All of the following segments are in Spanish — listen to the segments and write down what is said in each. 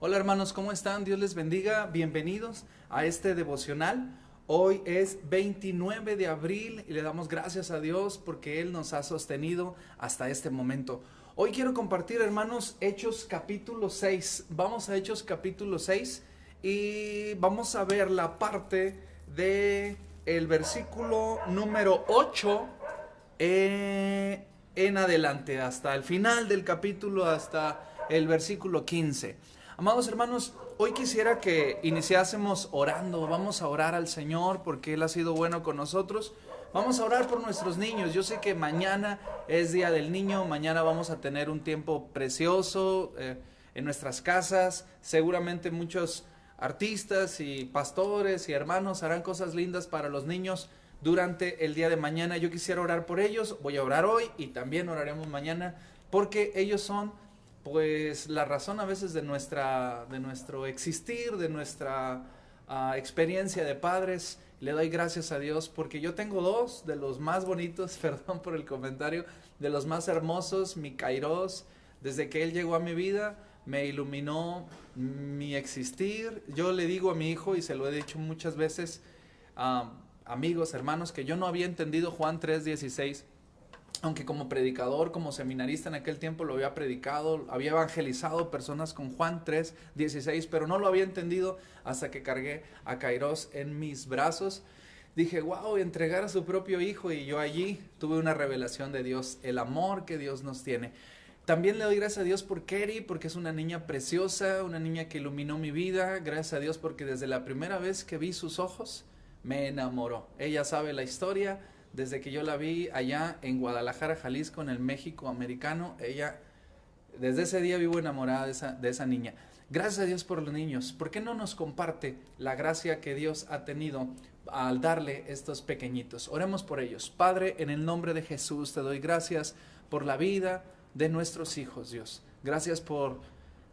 Hola hermanos, ¿cómo están? Dios les bendiga. Bienvenidos a este devocional. Hoy es 29 de abril y le damos gracias a Dios porque Él nos ha sostenido hasta este momento. Hoy quiero compartir, hermanos, Hechos capítulo 6. Vamos a Hechos capítulo 6 y vamos a ver la parte de el versículo número 8 en adelante, hasta el final del capítulo, hasta el versículo 15. Amados hermanos, hoy quisiera que iniciásemos orando. Vamos a orar al Señor porque Él ha sido bueno con nosotros. Vamos a orar por nuestros niños. Yo sé que mañana es Día del Niño. Mañana vamos a tener un tiempo precioso en nuestras casas. Seguramente muchos artistas y pastores y hermanos harán cosas lindas para los niños durante el día de mañana. Yo quisiera orar por ellos. Voy a orar hoy y también oraremos mañana porque ellos son pues la razón a veces de nuestro existir, de nuestra experiencia de padres. Le doy gracias a Dios porque yo tengo dos de los más bonitos, perdón por el comentario, de los más hermosos, mi Kairos. Desde que él llegó a mi vida me iluminó mi existir. Yo le digo a mi hijo, y se lo he dicho muchas veces, amigos, hermanos, que yo no había entendido Juan 3:16. Aunque como predicador, como seminarista en aquel tiempo lo había predicado, había evangelizado personas con Juan 3:16, pero no lo había entendido hasta que cargué a Kairos en mis brazos. Dije, wow, entregar a su propio hijo, y yo allí tuve una revelación de Dios, el amor que Dios nos tiene. También le doy gracias a Dios por Kerry, porque es una niña preciosa, una niña que iluminó mi vida. Gracias a Dios porque desde la primera vez que vi sus ojos, me enamoró. Ella sabe la historia. Desde que yo la vi allá en Guadalajara, Jalisco, en el México americano, desde ese día vivo enamorada de esa niña. Gracias a Dios por los niños. ¿Por qué no nos comparte la gracia que Dios ha tenido al darle estos pequeñitos? Oremos por ellos. Padre, en el nombre de Jesús te doy gracias por la vida de nuestros hijos, Dios. Gracias por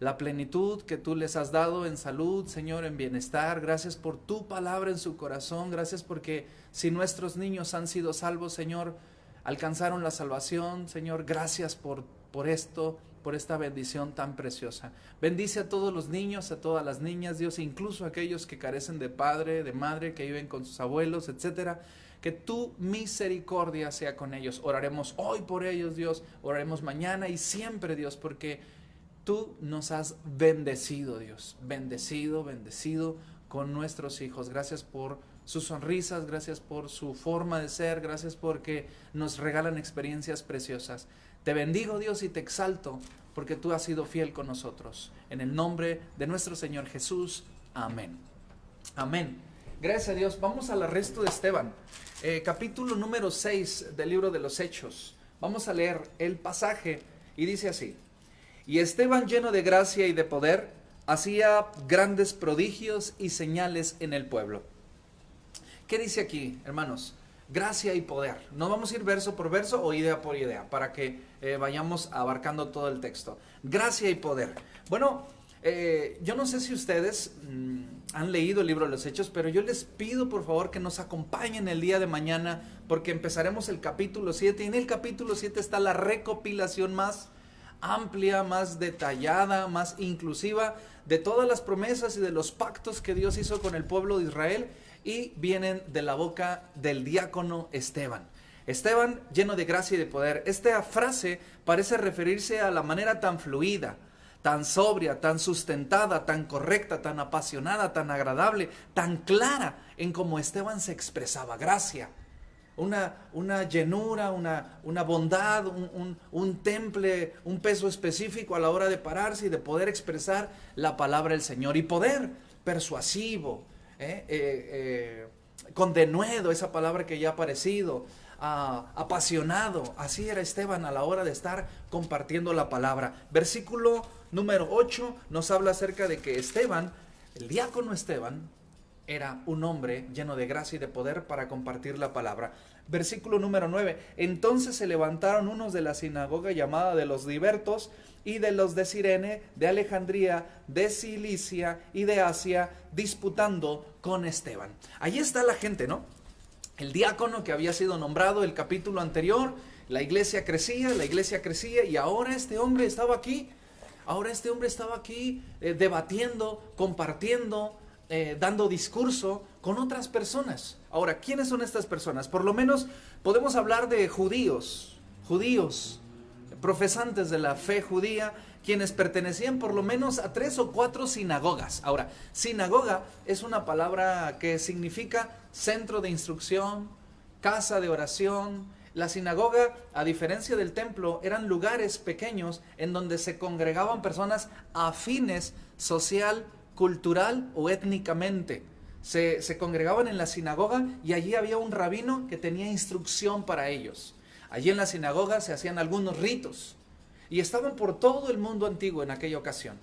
la plenitud que tú les has dado en salud, Señor, en bienestar. Gracias por tu palabra en su corazón. Gracias porque si nuestros niños han sido salvos, Señor, alcanzaron la salvación, Señor. Gracias por esto, por esta bendición tan preciosa. Bendice a todos los niños, a todas las niñas, Dios, incluso a aquellos que carecen de padre, de madre, que viven con sus abuelos, etcétera. Que tu misericordia sea con ellos. Oraremos hoy por ellos, Dios. Oraremos mañana y siempre, Dios, porque tú nos has bendecido, Dios, bendecido con nuestros hijos. Gracias por sus sonrisas, gracias por su forma de ser, gracias porque nos regalan experiencias preciosas. Te bendigo, Dios, y te exalto porque tú has sido fiel con nosotros. En el nombre de nuestro Señor Jesús, amén. Amén. Gracias a Dios. Vamos al arresto de Esteban, capítulo número 6 del libro de los Hechos. Vamos a leer el pasaje y dice así. Y Esteban, lleno de gracia y de poder, hacía grandes prodigios y señales en el pueblo. ¿Qué dice aquí, hermanos? Gracia y poder. No vamos a ir verso por verso o idea por idea para que vayamos abarcando todo el texto. Gracia y poder. Bueno, yo no sé si ustedes han leído el libro de los Hechos, pero yo les pido por favor que nos acompañen el día de mañana porque empezaremos el capítulo 7 y en el capítulo 7 está la recopilación más amplia, más detallada, más inclusiva de todas las promesas y de los pactos que Dios hizo con el pueblo de Israel, y vienen de la boca del diácono Esteban. Esteban, lleno de gracia y de poder. Esta frase parece referirse a la manera tan fluida, tan sobria, tan sustentada, tan correcta, tan apasionada, tan agradable, tan clara en cómo Esteban se expresaba. Gracia. Una llenura, una bondad, un temple, un peso específico a la hora de pararse y de poder expresar la palabra del Señor. Y poder persuasivo, con denuedo, esa palabra que ya ha aparecido, apasionado. Así era Esteban a la hora de estar compartiendo la palabra. Versículo número 8 nos habla acerca de que Esteban, el diácono Esteban, era un hombre lleno de gracia y de poder para compartir la palabra. Versículo número 9. Entonces se levantaron unos de la sinagoga llamada de los Libertos y de los de Cirene, de Alejandría, de Cilicia y de Asia, disputando con Esteban. Ahí está la gente, ¿no? El diácono que había sido nombrado el capítulo anterior. La iglesia crecía y ahora este hombre estaba aquí Ahora este hombre estaba aquí debatiendo, compartiendo, dando discurso con otras personas. Ahora, ¿quiénes son estas personas? Por lo menos podemos hablar de judíos, profesantes de la fe judía, quienes pertenecían por lo menos a 3 o 4 sinagogas. Ahora, sinagoga es una palabra que significa centro de instrucción, casa de oración. La sinagoga, a diferencia del templo, eran lugares pequeños en donde se congregaban personas afines social, cultural o étnicamente. Se congregaban en la sinagoga y allí había un rabino que tenía instrucción para ellos. Allí en la sinagoga se hacían algunos ritos y estaban por todo el mundo antiguo en aquella ocasión.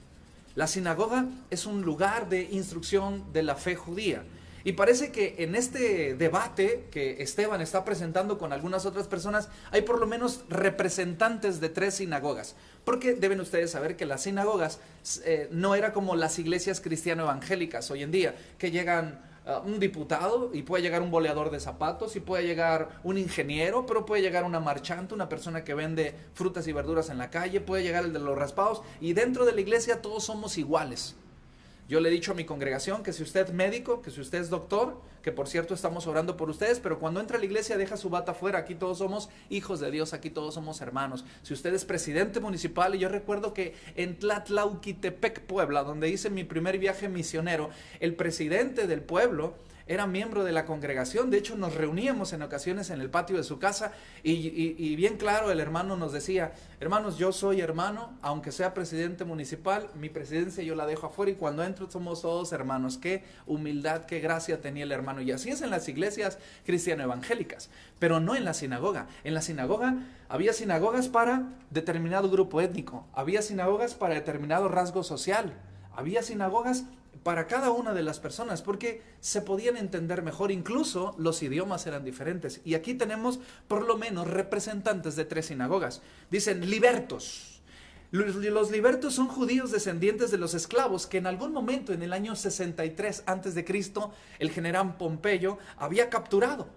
La sinagoga es un lugar de instrucción de la fe judía. Y parece que en este debate que Esteban está presentando con algunas otras personas, hay por lo menos representantes de 3 sinagogas. Porque deben ustedes saber que las sinagogas no era como las iglesias cristiano-evangélicas hoy en día, que llegan un diputado y puede llegar un boleador de zapatos y puede llegar un ingeniero, pero puede llegar una marchante, una persona que vende frutas y verduras en la calle, puede llegar el de los raspados, y dentro de la iglesia todos somos iguales. Yo le he dicho a mi congregación que si usted es médico, que si usted es doctor, que por cierto estamos orando por ustedes, pero cuando entra a la iglesia deja su bata afuera. Aquí todos somos hijos de Dios, aquí todos somos hermanos. Si usted es presidente municipal, y yo recuerdo que en Tlatlauquitepec, Puebla, donde hice mi primer viaje misionero, el presidente del pueblo era miembro de la congregación. De hecho, nos reuníamos en ocasiones en el patio de su casa y bien claro el hermano nos decía: hermanos, yo soy hermano, aunque sea presidente municipal, mi presidencia yo la dejo afuera y cuando entro somos todos hermanos. Qué humildad, qué gracia tenía el hermano. Y así es en las iglesias cristiano-evangélicas, pero no en la sinagoga. En la sinagoga había sinagogas para determinado grupo étnico, había sinagogas para determinado rasgo social, había sinagogas para cada una de las personas, porque se podían entender mejor, incluso los idiomas eran diferentes. Y aquí tenemos por lo menos representantes de 3 sinagogas. Dicen libertos. Los libertos son judíos descendientes de los esclavos que en algún momento en el año 63 a.C. el general Pompeyo había capturado.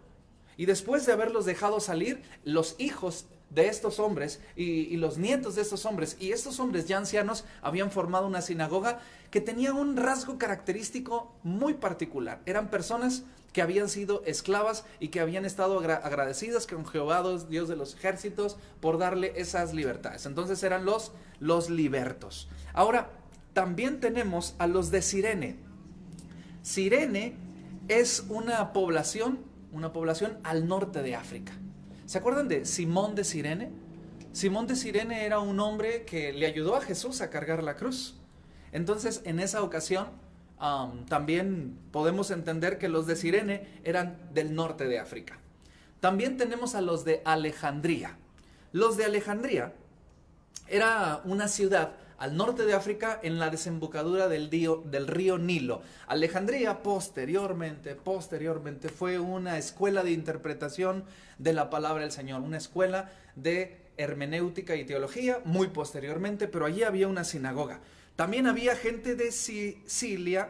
Y después de haberlos dejado salir, los hijos de estos hombres y los nietos de estos hombres y estos hombres ya ancianos habían formado una sinagoga que tenía un rasgo característico muy particular. Eran personas que habían sido esclavas y que habían estado agradecidas con Jehová, Dios de los ejércitos, por darle esas libertades. Entonces eran los libertos. Ahora, también tenemos a los de Cirene. Cirene es una población al norte de África. ¿Se acuerdan de Simón de Cirene? Simón de Cirene era un hombre que le ayudó a Jesús a cargar la cruz. Entonces, en esa ocasión, también podemos entender que los de Cirene eran del norte de África. También tenemos a los de Alejandría. Los de Alejandría era una ciudad al norte de África, en la desembocadura del río Nilo. Alejandría posteriormente fue una escuela de interpretación de la palabra del Señor, una escuela de hermenéutica y teología, muy posteriormente, pero allí había una sinagoga. También había gente de Cilicia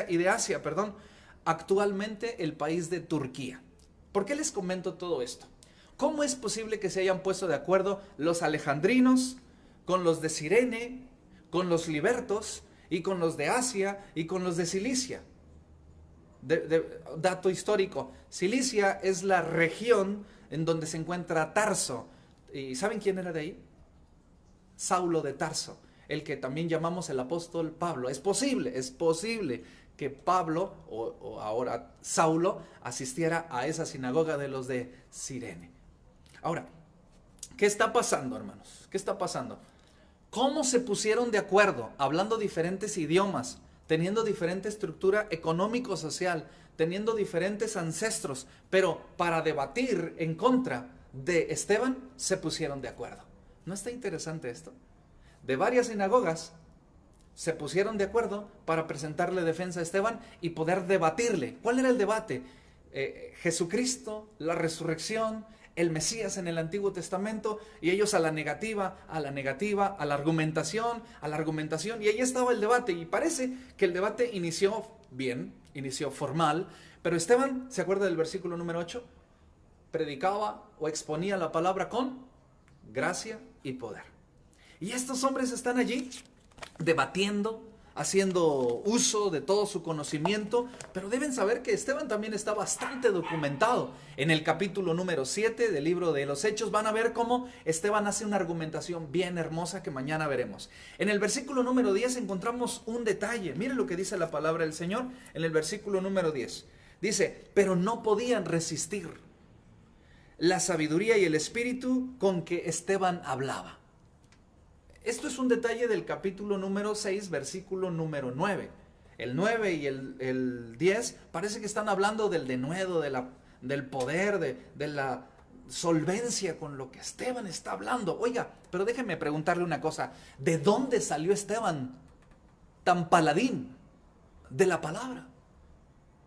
y de Asia, actualmente el país de Turquía. ¿Por qué les comento todo esto? ¿Cómo es posible que se hayan puesto de acuerdo los alejandrinos con los de Cirene, con los libertos, y con los de Asia, y con los de Cilicia? Dato histórico: Cilicia es la región en donde se encuentra Tarso. ¿Y saben quién era de ahí? Saulo de Tarso, el que también llamamos el apóstol Pablo. Es posible que Pablo, o ahora Saulo, asistiera a esa sinagoga de los de Cirene. Ahora, ¿qué está pasando, hermanos? ¿Qué está pasando? ¿Cómo se pusieron de acuerdo, hablando diferentes idiomas, teniendo diferente estructura económico-social, teniendo diferentes ancestros, pero para debatir en contra de Esteban se pusieron de acuerdo? ¿No está interesante esto? De varias sinagogas se pusieron de acuerdo para presentarle defensa a Esteban y poder debatirle. ¿Cuál era el debate? Jesucristo, la resurrección, el Mesías en el Antiguo Testamento, y ellos a la negativa, a la argumentación, y ahí estaba el debate, y parece que el debate inició bien, inició formal, pero Esteban, ¿se acuerda del versículo número 8? Predicaba o exponía la palabra con gracia y poder. Y estos hombres están allí debatiendo, haciendo uso de todo su conocimiento, pero deben saber que Esteban también está bastante documentado. En el capítulo número 7 del libro de los Hechos van a ver cómo Esteban hace una argumentación bien hermosa que mañana veremos. En el versículo número 10 encontramos un detalle. Miren lo que dice la palabra del Señor en el versículo número 10. Dice, pero no podían resistir la sabiduría y el espíritu con que Esteban hablaba. Esto es un detalle del capítulo número 6, versículo número 9. El 9 y el 10 parece que están hablando del denuedo, del poder, de la solvencia con lo que Esteban está hablando. Oiga, pero déjeme preguntarle una cosa. ¿De dónde salió Esteban tan paladín de la palabra?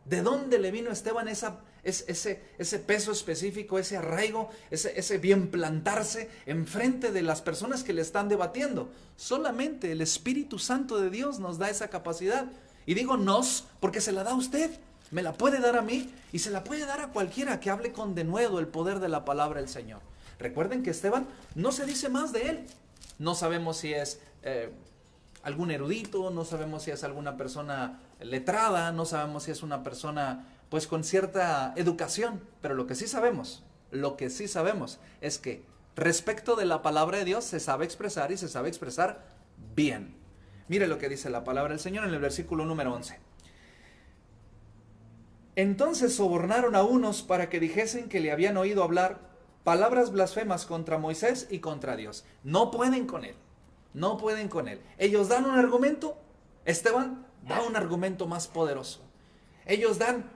¿De dónde le vino a Esteban ese peso específico, ese arraigo, ese bien plantarse enfrente de las personas que le están debatiendo? Solamente el Espíritu Santo de Dios nos da esa capacidad. Y digo nos porque se la da a usted, me la puede dar a mí y se la puede dar a cualquiera que hable con denuedo el poder de la palabra del Señor. Recuerden que Esteban no se dice más de él. No sabemos si es algún erudito, no sabemos si es alguna persona letrada, no sabemos si es una persona pues con cierta educación, pero lo que sí sabemos es que respecto de la palabra de Dios se sabe expresar y se sabe expresar bien. Mire lo que dice la palabra del Señor en el versículo número 11. Entonces sobornaron a unos para que dijesen que le habían oído hablar palabras blasfemas contra Moisés y contra Dios. No pueden con él. No pueden con él. Ellos dan un argumento, Esteban da un argumento más poderoso. Ellos dan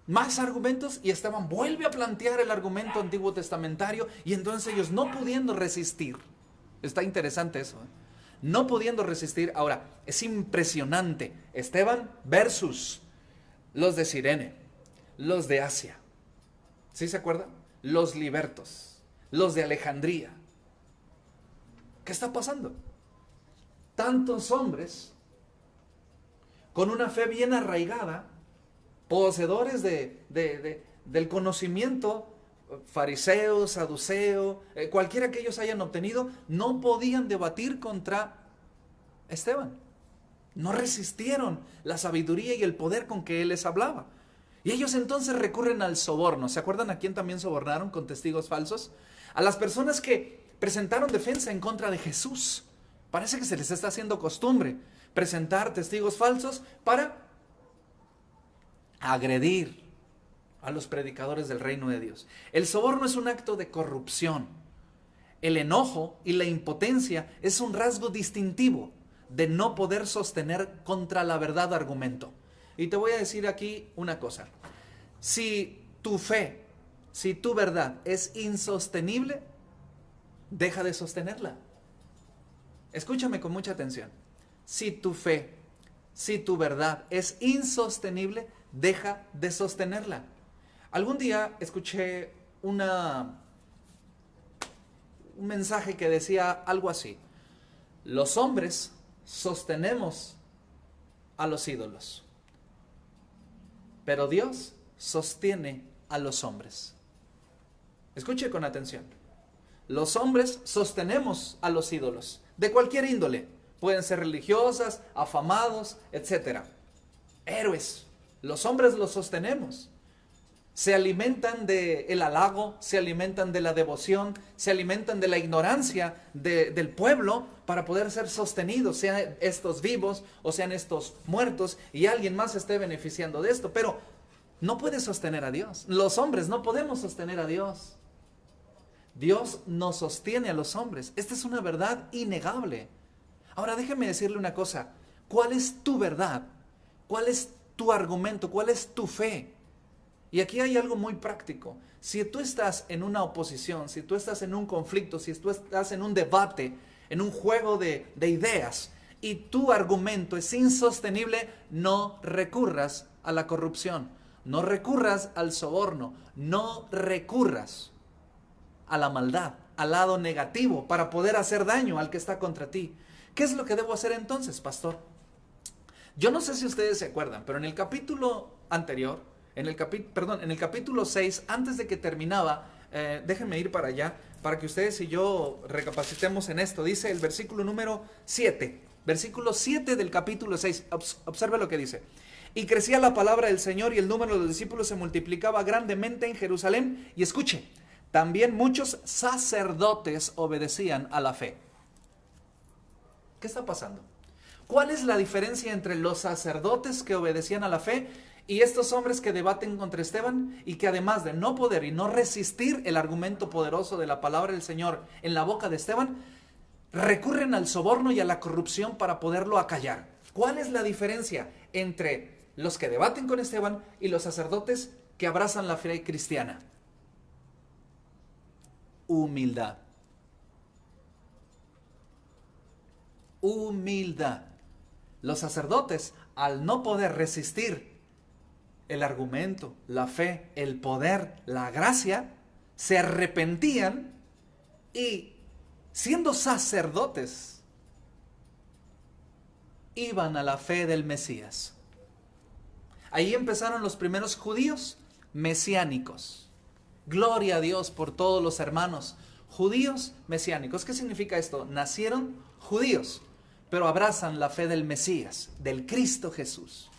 más argumentos y Esteban vuelve a plantear el argumento antiguo testamentario y entonces ellos no pudiendo resistir. Está interesante eso, ¿eh? No pudiendo resistir. Ahora, es impresionante. Esteban versus los de Cirene, los de Asia. ¿Sí se acuerdan? Los libertos, los de Alejandría. ¿Qué está pasando? Tantos hombres con una fe bien arraigada, poseedores del conocimiento, fariseos, saduceos, cualquiera que ellos hayan obtenido, no podían debatir contra Esteban. No resistieron la sabiduría y el poder con que él les hablaba. Y ellos entonces recurren al soborno. ¿Se acuerdan a quién también sobornaron con testigos falsos? A las personas que presentaron defensa en contra de Jesús. Parece que se les está haciendo costumbre presentar testigos falsos para agredir a los predicadores del reino de Dios. El soborno es un acto de corrupción. El enojo y la impotencia es un rasgo distintivo de no poder sostener contra la verdad argumento. Y te voy a decir aquí una cosa. Si tu fe, si tu verdad es insostenible, deja de sostenerla. Escúchame con mucha atención. Si tu fe, si tu verdad es insostenible, deja de sostenerla. Algún día escuché un mensaje que decía algo así: los hombres sostenemos a los ídolos, pero Dios sostiene a los hombres. Escuche con atención. Los hombres sostenemos a los ídolos, de cualquier índole. Pueden ser religiosas, afamados, etc. Héroes. Los hombres los sostenemos. Se alimentan del halago, se alimentan de la devoción, se alimentan de la ignorancia del pueblo para poder ser sostenidos, sean estos vivos o sean estos muertos, y alguien más esté beneficiando de esto. Pero no puede sostener a Dios. Los hombres no podemos sostener a Dios. Dios nos sostiene a los hombres. Esta es una verdad innegable. Ahora déjeme decirle una cosa. ¿Cuál es tu verdad? ¿Cuál es tu argumento? ¿Cuál es tu fe? Y aquí hay algo muy práctico. Si tú estás en una oposición, si tú estás en un conflicto, si tú estás en un debate, en un juego de ideas, y tu argumento es insostenible, no recurras a la corrupción, no recurras al soborno, no recurras a la maldad, al lado negativo, para poder hacer daño al que está contra ti. ¿Qué es lo que debo hacer entonces, pastor? Yo no sé si ustedes se acuerdan, pero en el capítulo anterior, en el capítulo 6, antes de que terminaba, Déjenme ir para allá, para que ustedes y yo recapacitemos en esto. Dice el versículo número 7, versículo 7 del capítulo 6. Observe lo que dice. Y crecía la palabra del Señor y el número de los discípulos se multiplicaba grandemente en Jerusalén. Y escuche, también muchos sacerdotes obedecían a la fe. ¿Qué está pasando? ¿Cuál es la diferencia entre los sacerdotes que obedecían a la fe y estos hombres que debaten contra Esteban y que además de no poder y no resistir el argumento poderoso de la palabra del Señor en la boca de Esteban, recurren al soborno y a la corrupción para poderlo acallar? ¿Cuál es la diferencia entre los que debaten con Esteban y los sacerdotes que abrazan la fe cristiana? Humildad. Humildad. Los sacerdotes, al no poder resistir el argumento, la fe, el poder, la gracia, se arrepentían y, siendo sacerdotes, iban a la fe del Mesías. Ahí empezaron los primeros judíos mesiánicos. Gloria a Dios por todos los hermanos judíos mesiánicos. ¿Qué significa esto? Nacieron judíos, pero abrazan la fe del Mesías, del Cristo Jesús.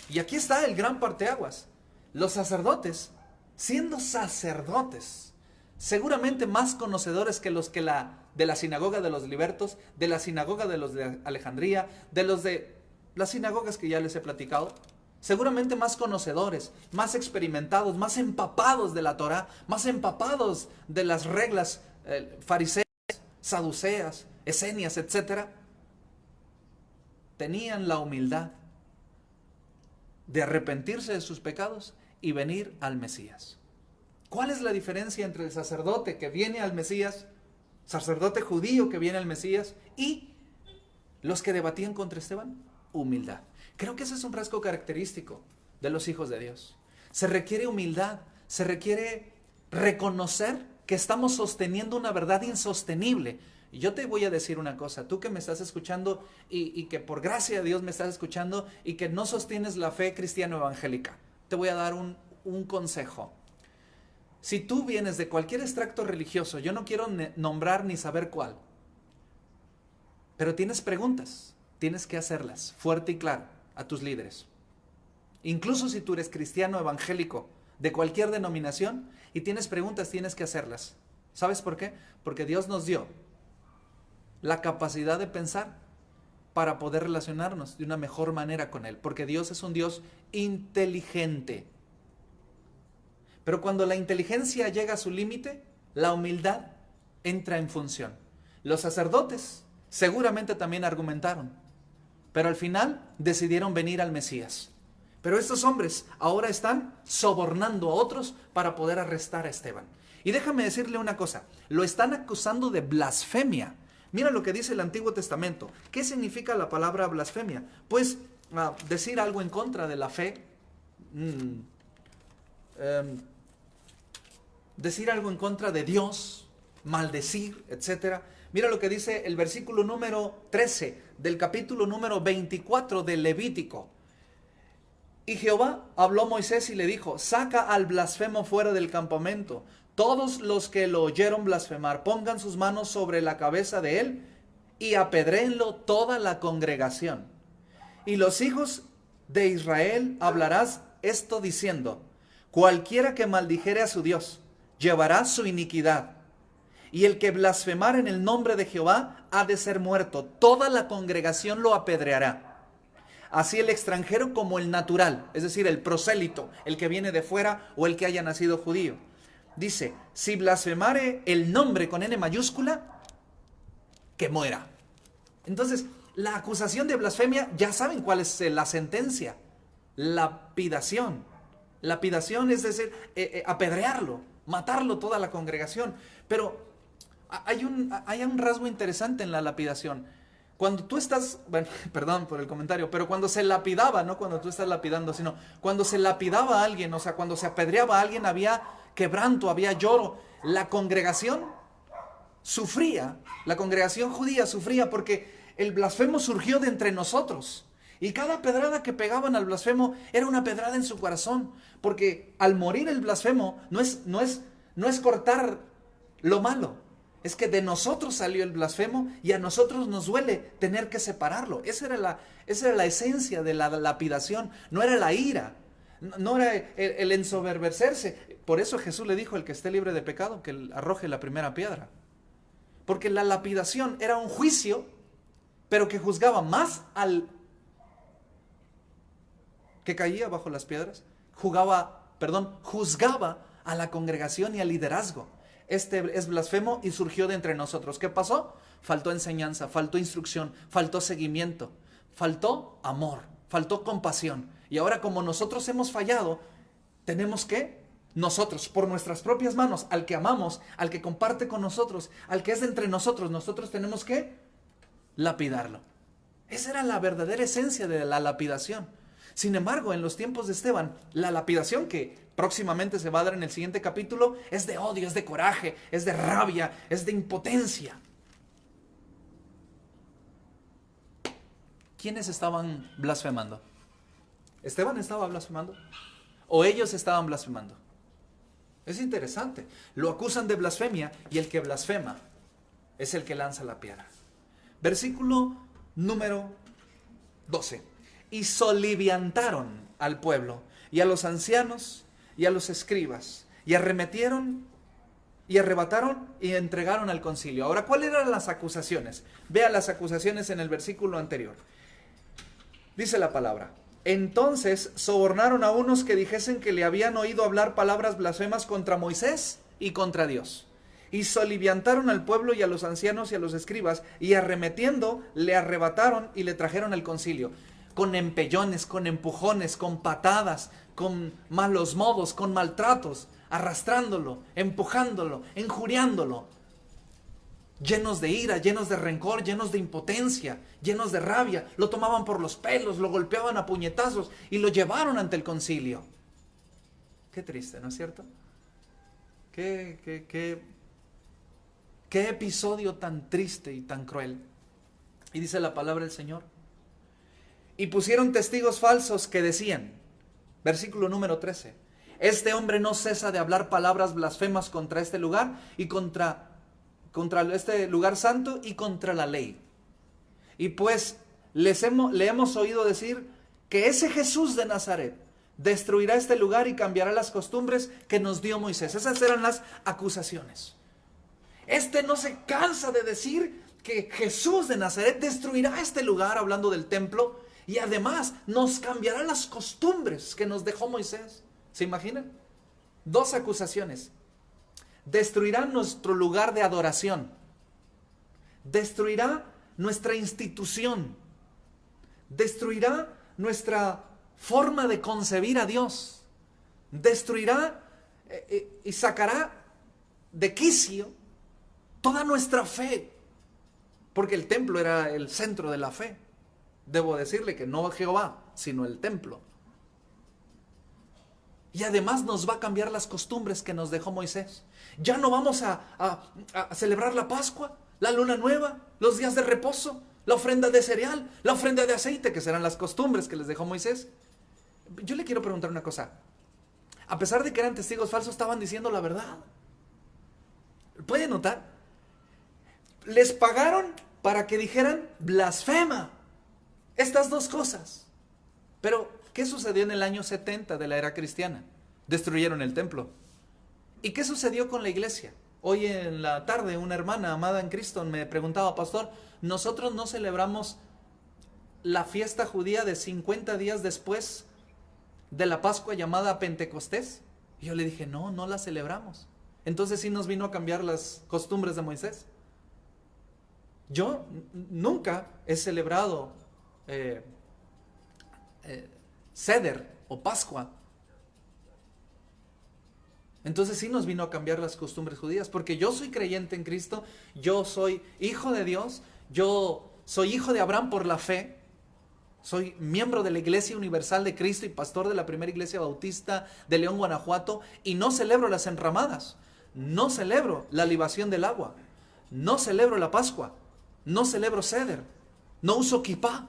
Y aquí está el gran parteaguas. Los sacerdotes, siendo sacerdotes, seguramente más conocedores que los que de la sinagoga de los libertos, de la sinagoga de los de Alejandría, de los de las sinagogas que ya les he platicado, seguramente más conocedores, más experimentados, más empapados de la Torá, más empapados de las reglas fariseas, saduceas, esenias, etc. Tenían la humildad de arrepentirse de sus pecados y venir al Mesías. ¿Cuál es la diferencia entre el sacerdote que viene al Mesías, sacerdote judío que viene al Mesías, y los que debatían contra Esteban? Humildad. Creo que ese es un rasgo característico de los hijos de Dios. Se requiere humildad, se requiere reconocer que estamos sosteniendo una verdad insostenible. Y yo te voy a decir una cosa, tú que me estás escuchando y que por gracia de Dios me estás escuchando y que no sostienes la fe cristiano-evangélica, te voy a dar un consejo. Si tú vienes de cualquier extracto religioso, yo no quiero nombrar ni saber cuál, pero tienes preguntas, tienes que hacerlas fuerte y claro a tus líderes. Incluso si tú eres cristiano evangélico de cualquier denominación y tienes preguntas, tienes que hacerlas. ¿Sabes por qué? Porque Dios nos dio la capacidad de pensar para poder relacionarnos de una mejor manera con Él, porque Dios es un Dios inteligente. Pero cuando la inteligencia llega a su límite, la humildad entra en función. Los sacerdotes seguramente también argumentaron, pero al final decidieron venir al Mesías. Pero estos hombres ahora están sobornando a otros para poder arrestar a Esteban. Y déjame decirle una cosa, lo están acusando de blasfemia. Mira lo que dice el Antiguo Testamento. ¿Qué significa la palabra blasfemia? Pues decir algo en contra de la fe, decir algo en contra de Dios, maldecir, etc. Mira lo que dice el versículo número 13 del capítulo número 24 del Levítico. Y Jehová habló a Moisés y le dijo, saca al blasfemo fuera del campamento. Todos los que lo oyeron blasfemar, pongan sus manos sobre la cabeza de él y apedréenlo toda la congregación. Y los hijos de Israel hablarás esto diciendo, cualquiera que maldijere a su Dios, llevará su iniquidad. Y el que blasfemar en el nombre de Jehová ha de ser muerto. Toda la congregación lo apedreará. Así el extranjero como el natural, es decir, el prosélito, el que viene de fuera o el que haya nacido judío. Dice, si blasfemare el nombre con N mayúscula, que muera. Entonces, la acusación de blasfemia, ya saben cuál es la sentencia. Lapidación. Lapidación es decir, apedrearlo, matarlo toda la congregación. Pero hay un rasgo interesante en la lapidación. Cuando tú estás, bueno, perdón por el comentario, pero cuando se lapidaba, no cuando tú estás lapidando, sino cuando se lapidaba a alguien, o sea, cuando se apedreaba a alguien, había quebranto, había lloro. La congregación sufría, la congregación judía sufría porque el blasfemo surgió de entre nosotros. Y cada pedrada que pegaban al blasfemo era una pedrada en su corazón, porque al morir el blasfemo no es no es cortar lo malo. Es que de nosotros salió el blasfemo y a nosotros nos duele tener que separarlo. Esa era la esencia de la lapidación. No era la ira, no era el ensoberbecerse. Por eso Jesús le dijo: el que esté libre de pecado, que arroje la primera piedra. Porque la lapidación era un juicio, pero que juzgaba más al que caía bajo las piedras. Juzgaba a la congregación y al liderazgo. Este es blasfemo y surgió de entre nosotros. ¿Qué pasó? Faltó enseñanza, faltó instrucción, faltó seguimiento, faltó amor, faltó compasión. Y ahora, como nosotros hemos fallado, tenemos que nosotros, por nuestras propias manos, al que amamos, al que comparte con nosotros, al que es de entre nosotros, nosotros tenemos que lapidarlo. Esa era la verdadera esencia de la lapidación. Sin embargo, en los tiempos de Esteban, la lapidación que próximamente se va a dar en el siguiente capítulo es de odio, es de coraje, es de rabia, es de impotencia. ¿Quiénes estaban blasfemando? ¿Esteban estaba blasfemando? ¿O ellos estaban blasfemando? Es interesante. Lo acusan de blasfemia y el que blasfema es el que lanza la piedra. Versículo número 12. Y soliviantaron al pueblo y a los ancianos y a los escribas, y arremetieron y arrebataron y entregaron al concilio. Ahora, ¿cuáles eran las acusaciones? Vea las acusaciones en el versículo anterior. Dice la palabra: entonces sobornaron a unos que dijesen que le habían oído hablar palabras blasfemas contra Moisés y contra Dios. Y soliviantaron al pueblo y a los ancianos y a los escribas, y arremetiendo le arrebataron y le trajeron al concilio. Con empellones, con empujones, con patadas, con malos modos, con maltratos, arrastrándolo, empujándolo, injuriándolo. Llenos de ira, llenos de rencor, llenos de impotencia, llenos de rabia. Lo tomaban por los pelos, lo golpeaban a puñetazos y lo llevaron ante el concilio. Qué triste, ¿no es cierto? Qué episodio tan triste y tan cruel. Y dice la palabra del Señor: y pusieron testigos falsos que decían, versículo número 13, este hombre no cesa de hablar palabras blasfemas contra este lugar y contra este lugar santo y contra la ley. Y pues le hemos oído decir que ese Jesús de Nazaret destruirá este lugar y cambiará las costumbres que nos dio Moisés. Esas eran las acusaciones. Este no se cansa de decir que Jesús de Nazaret destruirá este lugar, hablando del templo, y además nos cambiará las costumbres que nos dejó Moisés. ¿Se imaginan? Dos acusaciones. Destruirá nuestro lugar de adoración. Destruirá nuestra institución. Destruirá nuestra forma de concebir a Dios. Destruirá y sacará de quicio toda nuestra fe. Porque el templo era el centro de la fe. Debo decirle que no Jehová, sino el templo. Y además nos va a cambiar las costumbres que nos dejó Moisés. Ya no vamos a celebrar la Pascua, la luna nueva, los días de reposo, la ofrenda de cereal, la ofrenda de aceite, que serán las costumbres que les dejó Moisés. Yo le quiero preguntar una cosa. A pesar de que eran testigos falsos, estaban diciendo la verdad. ¿Puede notar? Les pagaron para que dijeran blasfema. Estas dos cosas. Pero, ¿qué sucedió en el año 70 de la era cristiana? Destruyeron el templo. ¿Y qué sucedió con la iglesia? Hoy en la tarde una hermana amada en Cristo me preguntaba: pastor, ¿nosotros no celebramos la fiesta judía de 50 días después de la Pascua llamada Pentecostés? Y yo le dije: no la celebramos. Entonces sí nos vino a cambiar las costumbres de Moisés. Yo nunca he celebrado Seder o Pascua. Entonces sí nos vino a cambiar las costumbres judías, porque yo soy creyente en Cristo, yo soy hijo de Dios, yo soy hijo de Abraham por la fe, soy miembro de la Iglesia Universal de Cristo y pastor de la primera iglesia bautista de León, Guanajuato, y no celebro las enramadas, no celebro la libación del agua, no celebro la Pascua, no celebro Seder, no uso kipá.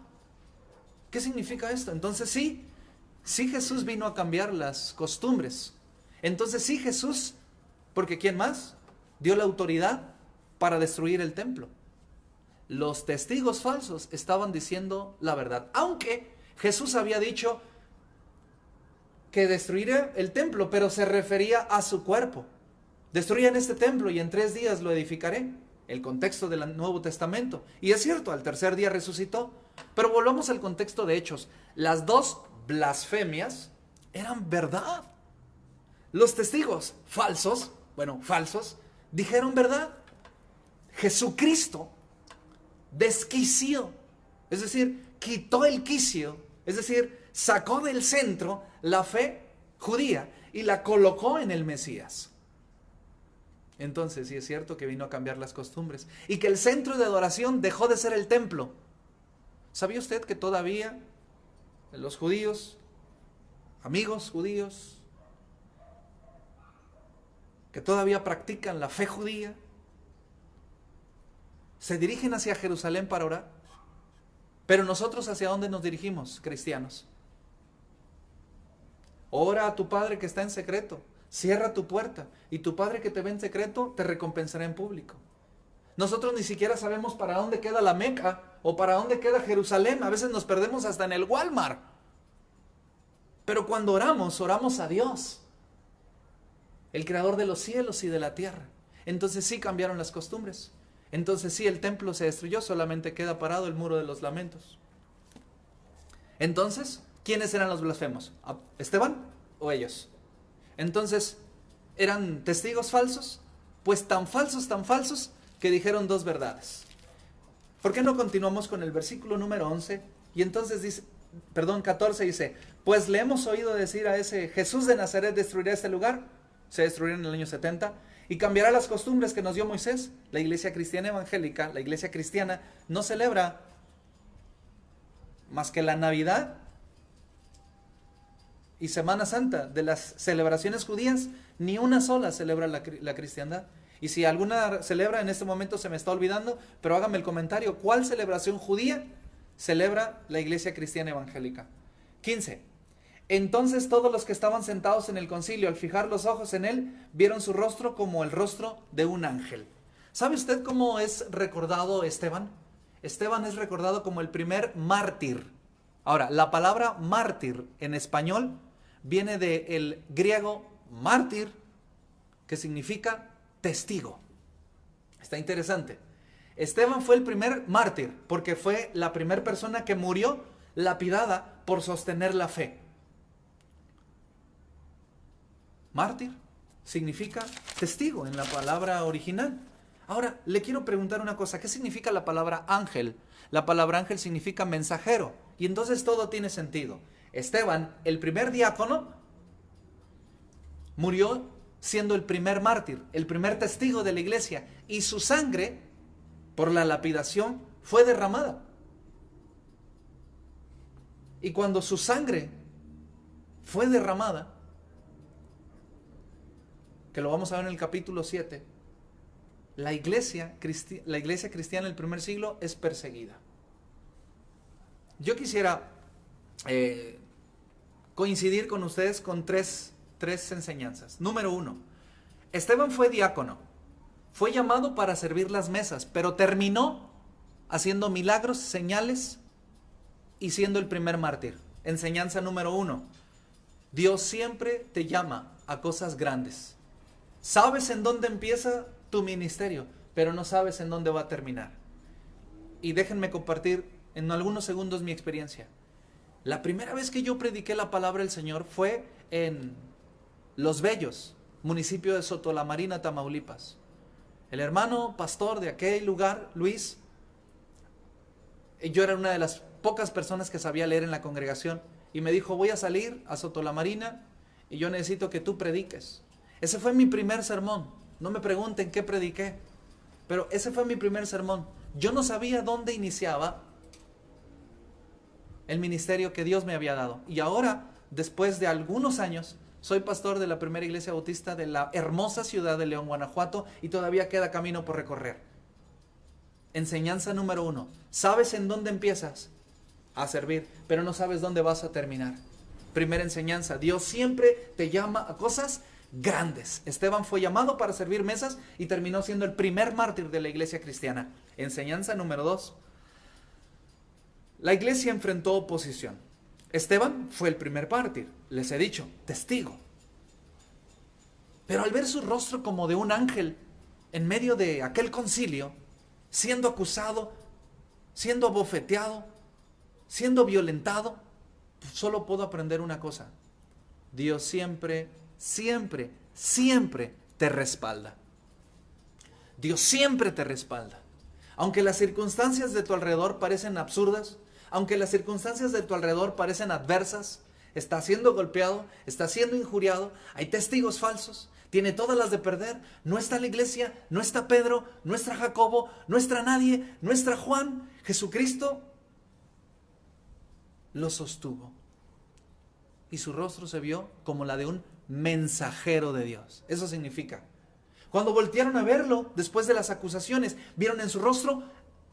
¿Qué significa esto? Entonces sí Jesús vino a cambiar las costumbres. Entonces sí Jesús Porque ¿quién más dio la autoridad para destruir el templo? Los testigos falsos estaban diciendo la verdad. Aunque Jesús había dicho que destruiría el templo, pero se refería a su cuerpo. Destruyan este templo y en 3 días lo edificaré. El contexto del Nuevo Testamento. Y es cierto, al tercer día resucitó. Pero volvamos al contexto de Hechos. Las 2 blasfemias eran verdad. Los testigos falsos, dijeron verdad. Jesucristo desquició, es decir, quitó el quicio, es decir, sacó del centro la fe judía y la colocó en el Mesías. Entonces, sí es cierto que vino a cambiar las costumbres y que el centro de adoración dejó de ser el templo. ¿Sabía usted que todavía los judíos, amigos judíos, que todavía practican la fe judía, se dirigen hacia Jerusalén para orar? Pero nosotros, ¿hacia dónde nos dirigimos, cristianos? Ora a tu Padre que está en secreto, cierra tu puerta, y tu Padre que te ve en secreto te recompensará en público. Nosotros ni siquiera sabemos para dónde queda la Meca o para dónde queda Jerusalén. A veces nos perdemos hasta en el Walmart. Pero cuando oramos, oramos a Dios, el creador de los cielos y de la tierra. Entonces sí cambiaron las costumbres. Entonces sí, el templo se destruyó, solamente queda parado el muro de los lamentos. Entonces, ¿quiénes eran los blasfemos? ¿Esteban o ellos? Entonces, ¿eran testigos falsos? Pues tan falsos, que dijeron 2 verdades. ¿Por qué no continuamos con el versículo número 11? Y entonces dice, 14 dice, pues le hemos oído decir a ese Jesús de Nazaret destruirá este lugar, se destruirá en el año 70, y cambiará las costumbres que nos dio Moisés. La iglesia cristiana evangélica, la iglesia cristiana, no celebra más que la Navidad y Semana Santa. De las celebraciones judías, ni una sola celebra la cristiandad. Y si alguna celebra, en este momento se me está olvidando, pero hágame el comentario, ¿cuál celebración judía celebra la iglesia cristiana evangélica? 15. Entonces todos los que estaban sentados en el concilio, al fijar los ojos en él, vieron su rostro como el rostro de un ángel. ¿Sabe usted cómo es recordado Esteban? Esteban es recordado como el primer mártir. Ahora, la palabra mártir en español viene del griego mártir, que significa testigo. Está interesante. Esteban fue el primer mártir porque fue la primera persona que murió lapidada por sostener la fe. Mártir significa testigo en la palabra original. Ahora, le quiero preguntar una cosa. ¿Qué significa la palabra ángel? La palabra ángel significa mensajero. Y entonces todo tiene sentido. Esteban, el primer diácono, murió siendo el primer mártir, el primer testigo de la iglesia. Y su sangre, por la lapidación, fue derramada. Y cuando su sangre fue derramada, que lo vamos a ver en el capítulo 7, la iglesia cristiana del primer siglo es perseguida. Yo quisiera coincidir con ustedes con tres enseñanzas. Número 1, Esteban fue diácono, fue llamado para servir las mesas, pero terminó haciendo milagros, señales y siendo el primer mártir. Enseñanza número 1, Dios siempre te llama a cosas grandes. Sabes en dónde empieza tu ministerio, pero no sabes en dónde va a terminar. Y déjenme compartir en algunos segundos mi experiencia. La primera vez que yo prediqué la palabra del Señor fue en Los Bellos, municipio de Sotolamarina, Tamaulipas. El hermano pastor de aquel lugar, Luis, yo era una de las pocas personas que sabía leer en la congregación, y me dijo, voy a salir a Sotolamarina y yo necesito que tú prediques. Ese fue mi primer sermón. No me pregunten qué prediqué, pero ese fue mi primer sermón. Yo no sabía dónde iniciaba el ministerio que Dios me había dado. Y ahora, después de algunos años, soy pastor de la primera iglesia bautista de la hermosa ciudad de León, Guanajuato, y todavía queda camino por recorrer. Enseñanza número 1. Sabes en dónde empiezas a servir, pero no sabes dónde vas a terminar. Primera enseñanza, Dios siempre te llama a cosas grandes. Esteban fue llamado para servir mesas y terminó siendo el primer mártir de la iglesia cristiana. Enseñanza número 2. La iglesia enfrentó oposición. Esteban fue el primer mártir, les he dicho, testigo. Pero al ver su rostro como de un ángel en medio de aquel concilio, siendo acusado, siendo abofeteado, siendo violentado, solo puedo aprender una cosa: Dios siempre, siempre, siempre te respalda. Dios siempre te respalda. Aunque las circunstancias de tu alrededor parecen absurdas, aunque las circunstancias de tu alrededor parecen adversas, está siendo golpeado, está siendo injuriado, hay testigos falsos, tiene todas las de perder, no está la iglesia, no está Pedro, no está Jacobo, no está nadie, no está Juan. Jesucristo lo sostuvo y su rostro se vio como la de un mensajero de Dios. Eso significa, cuando voltearon a verlo después de las acusaciones, vieron en su rostro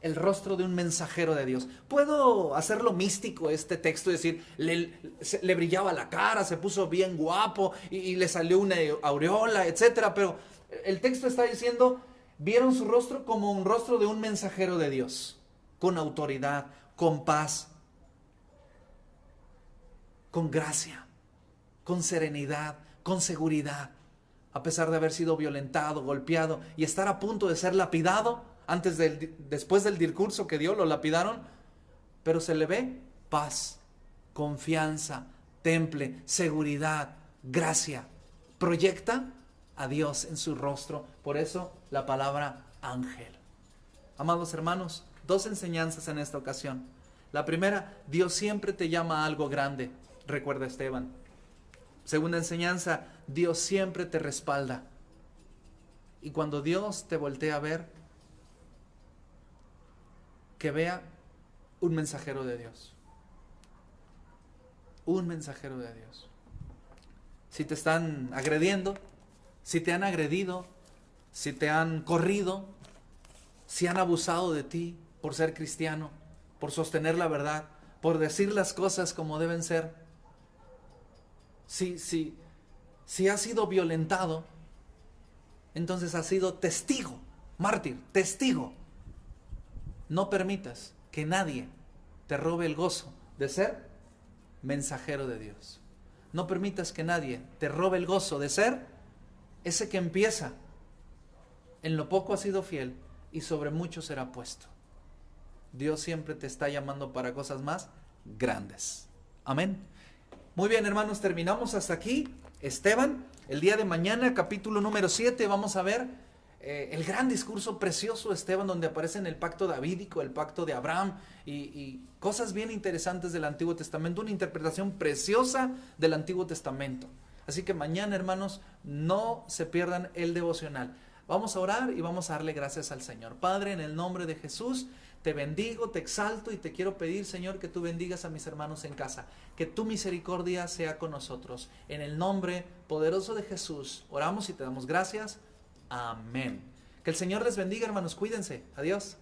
el rostro de un mensajero de Dios. Puedo hacerlo místico este texto y decir, le brillaba la cara, se puso bien guapo y le salió una aureola, etcétera, pero el texto está diciendo, vieron su rostro como un rostro de un mensajero de Dios, con autoridad, con paz, con gracia, con serenidad, con seguridad, a pesar de haber sido violentado, golpeado y estar a punto de ser lapidado. Después del discurso que dio, lo lapidaron, pero se le ve paz, confianza, temple, seguridad, gracia. Proyecta a Dios en su rostro. Por eso la palabra ángel. Amados hermanos, 2 enseñanzas en esta ocasión. La primera, Dios siempre te llama a algo grande. Recuerda Esteban. Segunda enseñanza, Dios siempre te respalda. Y cuando Dios te voltea a ver, que vea un mensajero de Dios. Un mensajero de Dios. Si te están agrediendo, si te han agredido, si te han corrido, si han abusado de ti por ser cristiano, por sostener la verdad, por decir las cosas como deben ser, si has sido violentado, entonces has sido testigo, mártir, testigo. No permitas que nadie te robe el gozo de ser mensajero de Dios. No permitas que nadie te robe el gozo de ser ese que empieza. En lo poco ha sido fiel y sobre mucho será puesto. Dios siempre te está llamando para cosas más grandes. Amén. Muy bien, hermanos, terminamos hasta aquí. Esteban, el día de mañana, capítulo número 7, vamos a ver el gran discurso precioso de Esteban, donde aparecen el pacto davídico, el pacto de Abraham y cosas bien interesantes del Antiguo Testamento, una interpretación preciosa del Antiguo Testamento. Así que mañana, hermanos, no se pierdan el devocional. Vamos a orar y vamos a darle gracias al Señor. Padre, en el nombre de Jesús, te bendigo, te exalto y te quiero pedir, Señor, que tú bendigas a mis hermanos en casa, que tu misericordia sea con nosotros. En el nombre poderoso de Jesús, oramos y te damos gracias. Amén. Que el Señor les bendiga, hermanos. Cuídense. Adiós.